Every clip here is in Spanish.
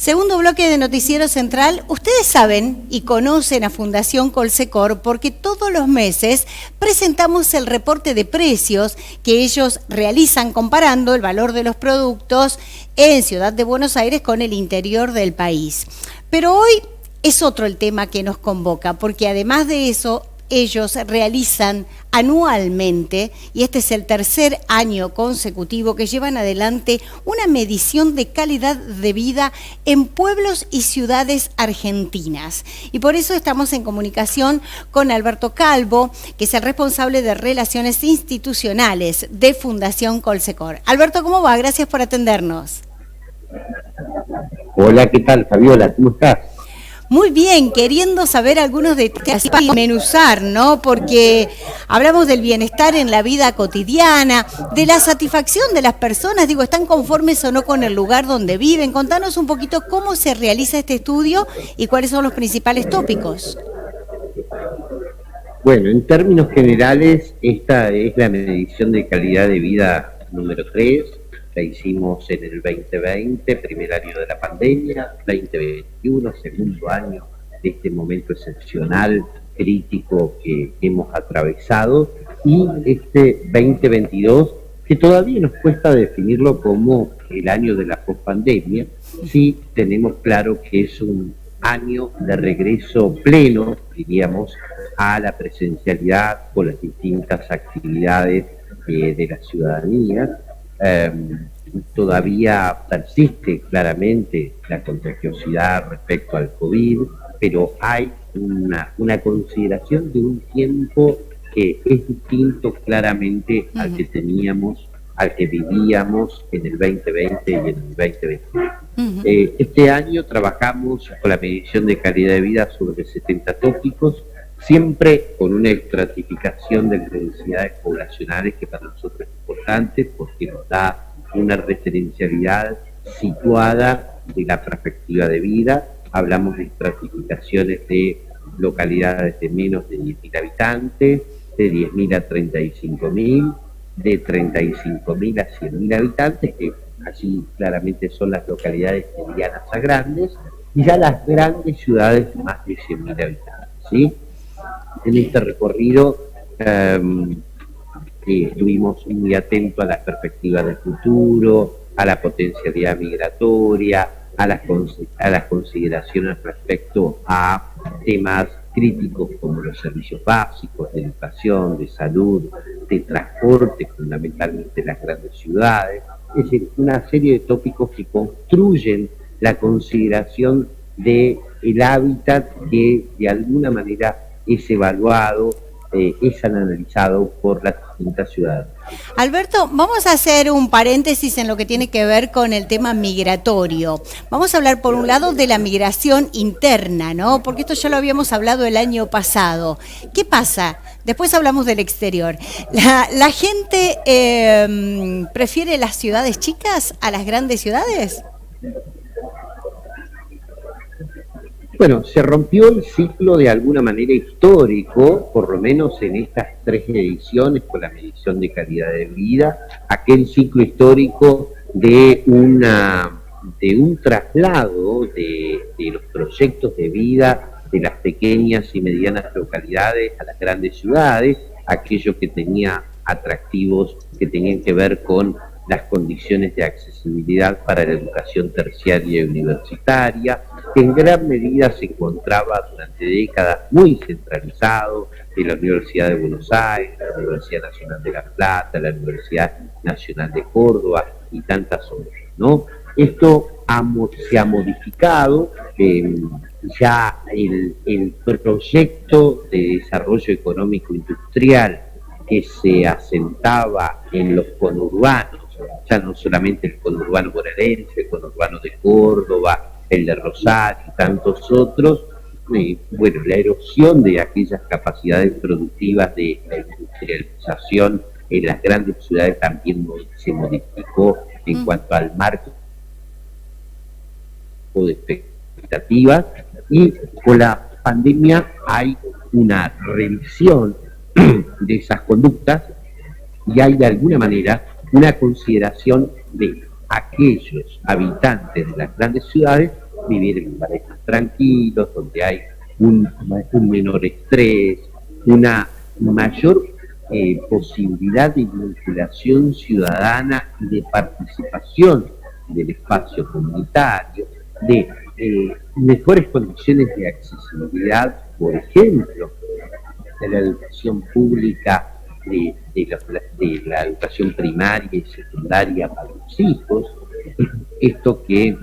Segundo bloque de Noticiero Central. Ustedes saben y conocen a Fundación Colsecor porque todos los meses presentamos el reporte de precios que ellos realizan comparando el valor de los productos en Ciudad de Buenos Aires con el interior del país. Pero hoy es otro el tema que nos convoca, porque además de eso, ellos realizan anualmente, y este es el tercer año consecutivo que llevan adelante, una medición de calidad de vida en pueblos y ciudades argentinas. Y por eso estamos en comunicación con Alberto Calvo, que es el responsable de Relaciones Institucionales de Fundación Colsecor. Alberto, ¿cómo va? Gracias por atendernos. Hola, ¿qué tal, Fabiola? ¿Cómo estás? Muy bien, queriendo saber algunos detalles para menuzar, ¿no? Porque hablamos del bienestar en la vida cotidiana, de la satisfacción de las personas, digo, ¿están conformes o no con el lugar donde viven? Contanos un poquito cómo se realiza este estudio y cuáles son los principales tópicos. Bueno, en términos generales, esta es la medición de calidad de vida número 3, la hicimos en el 2020, primer año de la pandemia, 2021, segundo año de este momento excepcional, crítico que hemos atravesado, y este 2022, que todavía nos cuesta definirlo como el año de la pospandemia. Sí tenemos claro que es un año de regreso pleno, diríamos, a la presencialidad con las distintas actividades de la ciudadanía. Todavía persiste claramente la contagiosidad respecto al COVID, pero hay una consideración de un tiempo que es distinto claramente al que teníamos, al que vivíamos en el 2020 y en el 2021. Este año trabajamos con la medición de calidad de vida sobre 70 tópicos, siempre con una estratificación de las densidades poblacionales que para nosotros es importante porque nos da una referencialidad situada de la perspectiva de vida. Hablamos de estratificaciones de localidades de menos de 10.000 habitantes, de 10.000 a 35.000, de 35.000 a 100.000 habitantes, que así claramente son las localidades medianas a grandes, y ya las grandes ciudades de más de 100.000 habitantes, ¿sí? En este recorrido estuvimos muy atentos a las perspectivas del futuro, a la potencialidad migratoria, a las consideraciones respecto a temas críticos como los servicios básicos, de educación, de salud, de transporte, fundamentalmente en las grandes ciudades. Es decir, una serie de tópicos que construyen la consideración del hábitat que de alguna manera es evaluado, es analizado por las distintas ciudades. Alberto, vamos a hacer un paréntesis en lo que tiene que ver con el tema migratorio. Vamos a hablar por un lado de la migración interna, ¿no? Porque esto ya lo habíamos hablado el año pasado. ¿Qué pasa? Después hablamos del exterior. ¿La gente prefiere las ciudades chicas a las grandes ciudades? Bueno, se rompió el ciclo de alguna manera histórico, por lo menos en estas 3 ediciones con la medición de calidad de vida, aquel ciclo histórico de un traslado de los proyectos de vida de las pequeñas y medianas localidades a las grandes ciudades, aquello que tenía atractivos que tenían que ver con las condiciones de accesibilidad para la educación terciaria y universitaria, que en gran medida se encontraba durante décadas muy centralizado en la Universidad de Buenos Aires, la Universidad Nacional de La Plata, la Universidad Nacional de Córdoba y tantas otras, ¿no? Esto se ha modificado, ya el proyecto de desarrollo económico industrial que se asentaba en los conurbanos, ya no solamente el conurbano bonaerense, el conurbano de Córdoba, el de Rosario y tantos otros, bueno, la erosión de aquellas capacidades productivas de la industrialización en las grandes ciudades también se modificó en cuanto al marco de expectativas, y con la pandemia hay una revisión de esas conductas y hay de alguna manera una consideración de aquellos habitantes de las grandes ciudades vivir en lugares más tranquilos, donde hay un menor estrés, una mayor posibilidad de vinculación ciudadana y de participación del espacio comunitario, de mejores condiciones de accesibilidad, por ejemplo, de la educación pública, de la educación primaria y secundaria para los hijos. Esto que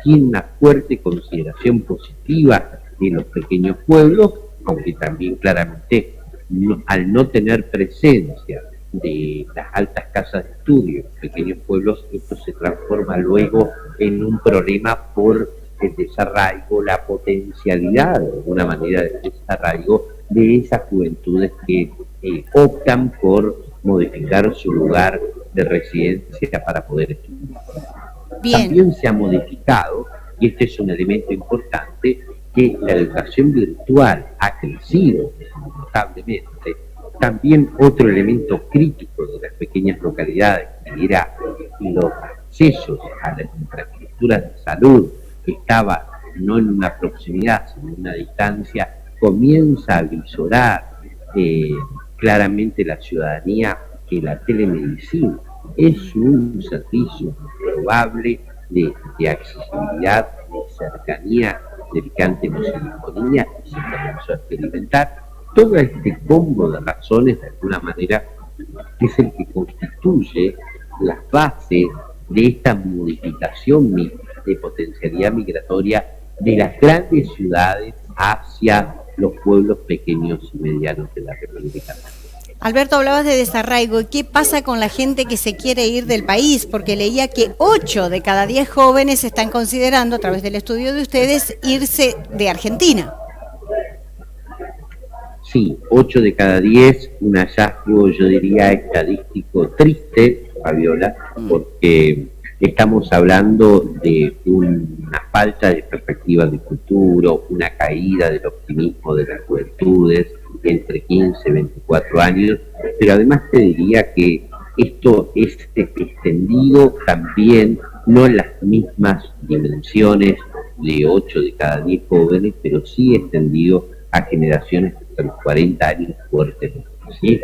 tiene una fuerte consideración positiva de los pequeños pueblos, aunque también claramente al no tener presencia de las altas casas de estudio en los pequeños pueblos, esto se transforma luego en un problema por el desarraigo, la potencialidad de alguna manera del desarraigo de esas juventudes que optan por modificar su lugar de residencia para poder estudiar. Bien. También se ha modificado, y este es un elemento importante, que la educación virtual ha crecido notablemente. También otro elemento crítico de las pequeñas localidades, que era los accesos a las infraestructuras de salud, que estaba no en una proximidad, sino en una distancia, comienza a visorar claramente la ciudadanía que la telemedicina es un servicio probable de accesibilidad, de cercanía, del que antes no se disponía y se comenzó a experimentar. Todo este combo de razones, de alguna manera, es el que constituye las bases de esta modificación de potencialidad migratoria de las grandes ciudades hacia los pueblos pequeños y medianos de la República Argentina. Alberto, hablabas de desarraigo. ¿Y qué pasa con la gente que se quiere ir del país? Porque leía que 8 de cada 10 jóvenes están considerando, a través del estudio de ustedes, irse de Argentina. Sí, 8 de cada 10, un hallazgo, yo diría, estadístico triste, Fabiola, porque estamos hablando de una falta de perspectiva de futuro, una caída del optimismo de las juventudes entre 15 y 24 años, pero además te diría que esto es extendido también, no en las mismas dimensiones de 8 de cada 10 jóvenes, pero sí extendido a generaciones hasta los 40 años fuertemente, ¿sí?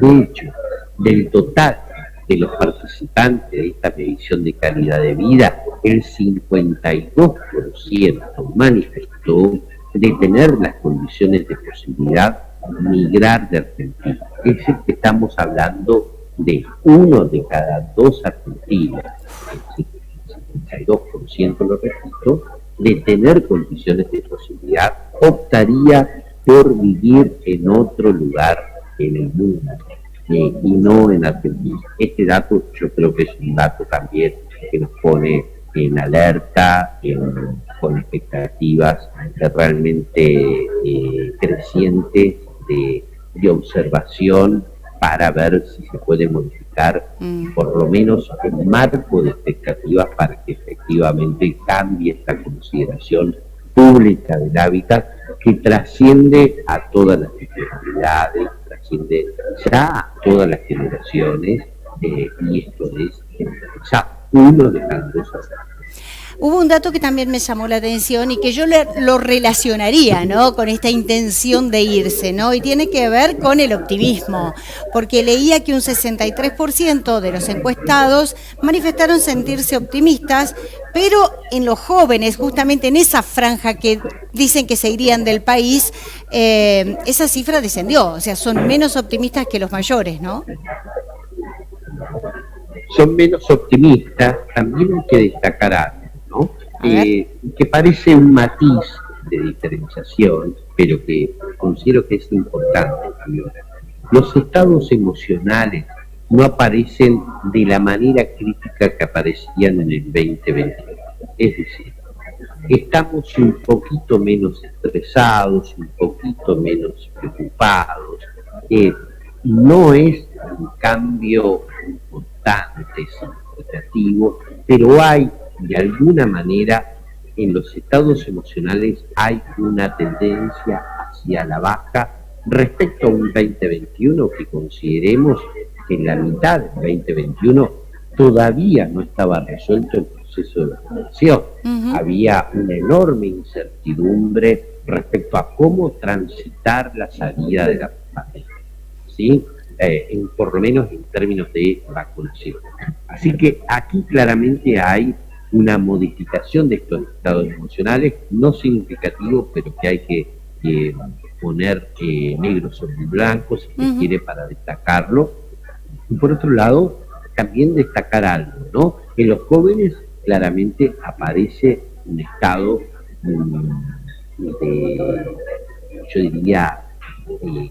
De hecho, del total de los participantes de esta medición de calidad de vida, el 52% manifestó de tener las condiciones de posibilidad de migrar de Argentina. Es decir, que estamos hablando de 1 de cada 2 argentinos, el 52% lo repito, de tener condiciones de posibilidad, optaría por vivir en otro lugar en el mundo y no en Argentina. Este dato yo creo que es un dato también que nos pone en alerta, con expectativas realmente crecientes de observación para ver si se puede modificar por lo menos el marco de expectativas para que efectivamente cambie esta consideración pública del hábitat que trasciende a todas las especialidades, trasciende ya a todas las generaciones, y esto es ya uno de las dos. Hubo un dato que también me llamó la atención y que yo lo relacionaría, ¿no?, con esta intención de irse, ¿no? Y tiene que ver con el optimismo, porque leía que un 63% de los encuestados manifestaron sentirse optimistas, pero en los jóvenes, justamente en esa franja que dicen que se irían del país, esa cifra descendió, o sea, son menos optimistas que los mayores, ¿no? Son menos optimistas, también hay que destacar algo, ¿no? Que parece un matiz de diferenciación, pero que considero que es importante. Los estados emocionales no aparecen de la manera crítica que aparecían en el 2021. Es decir, estamos un poquito menos estresados, un poquito menos preocupados. No es un cambio importante, significativo, pero hay, de alguna manera, en los estados emocionales hay una tendencia hacia la baja respecto a un 2021 que consideremos que en la mitad del 2021 todavía no estaba resuelto el proceso proceso de vacunación. Había una enorme incertidumbre respecto a cómo transitar la salida de la pandemia, ¿sí? Por lo menos en términos de vacunación. Así que aquí claramente hay una modificación de estos estados emocionales, no significativo, pero que hay que poner negro sobre blanco, si se quiere, para destacarlo. Y por otro lado, también destacar algo, ¿no? En los jóvenes claramente aparece un estado yo diría,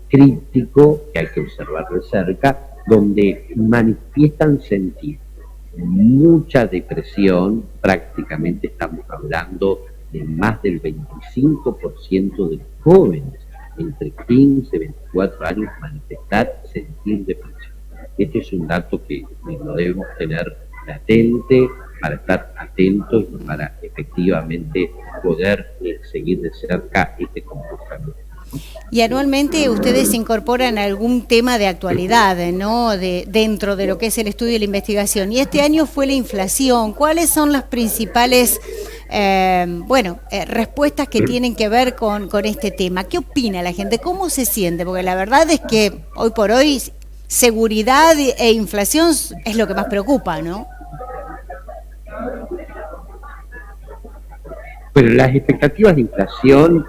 crítico, que hay que observar de cerca, donde manifiestan sentir mucha depresión. Prácticamente estamos hablando de más del 25% de los jóvenes entre 15 y 24 años manifestar sentir depresión. Este es un dato que lo debemos tener latente para estar atentos y para efectivamente poder seguir de cerca este comportamiento. Y anualmente ustedes incorporan algún tema de actualidad, ¿no? Dentro de lo que es el estudio y la investigación. Y este año fue la inflación. ¿Cuáles son las principales respuestas que tienen que ver con este tema? ¿Qué opina la gente? ¿Cómo se siente? Porque la verdad es que hoy por hoy seguridad e inflación es lo que más preocupa, ¿no? Bueno, las expectativas de inflación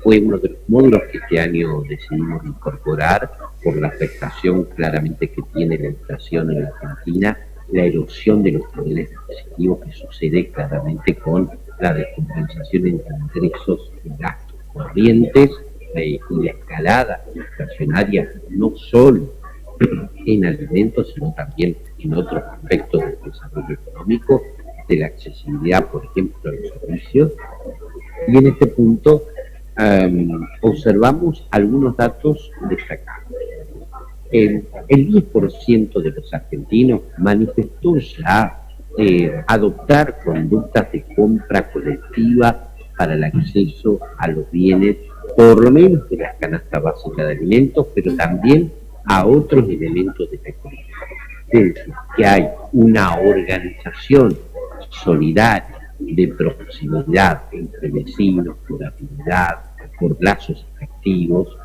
fue uno de los módulos que este año decidimos incorporar por la afectación claramente que tiene la inflación en la Argentina, la erosión de los poderes adquisitivos que sucede claramente con la descompensación entre ingresos y gastos corrientes y la escalada inflacionaria no solo en alimentos, sino también en otros aspectos del desarrollo económico, de la accesibilidad, por ejemplo, a los servicios. Y en este punto observamos algunos datos destacados. El 10% de los argentinos manifestó ya adoptar conductas de compra colectiva para el acceso a los bienes, por lo menos de la canasta básica de alimentos, pero también a otros elementos de la economía. Es decir, que hay una organización solidaria, de proximidad entre vecinos, por afinidad, por lazos afectivos,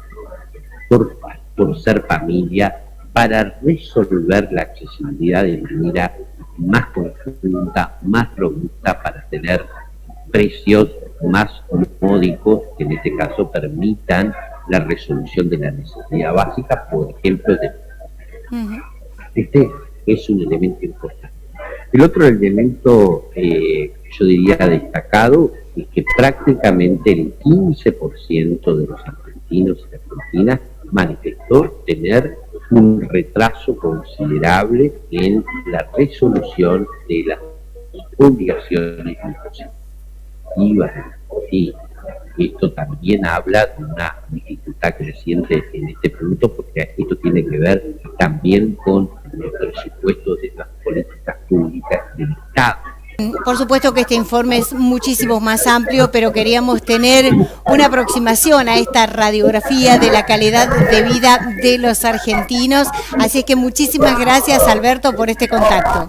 por ser familia, para resolver la accesibilidad de manera más conjunta, más robusta, para tener precios más módicos que en este caso permitan la resolución de la necesidad básica, por ejemplo, de... Este es un elemento importante. El otro elemento, yo diría destacado, es que prácticamente el 15% de los argentinos y argentinas manifestó tener un retraso considerable en la resolución de las obligaciones impositivas. Y esto también habla de una dificultad creciente en este punto, porque esto tiene que ver también con los presupuestos de las políticas públicas del Estado. Por supuesto que este informe es muchísimo más amplio, pero queríamos tener una aproximación a esta radiografía de la calidad de vida de los argentinos. Así que muchísimas gracias, Alberto, por este contacto.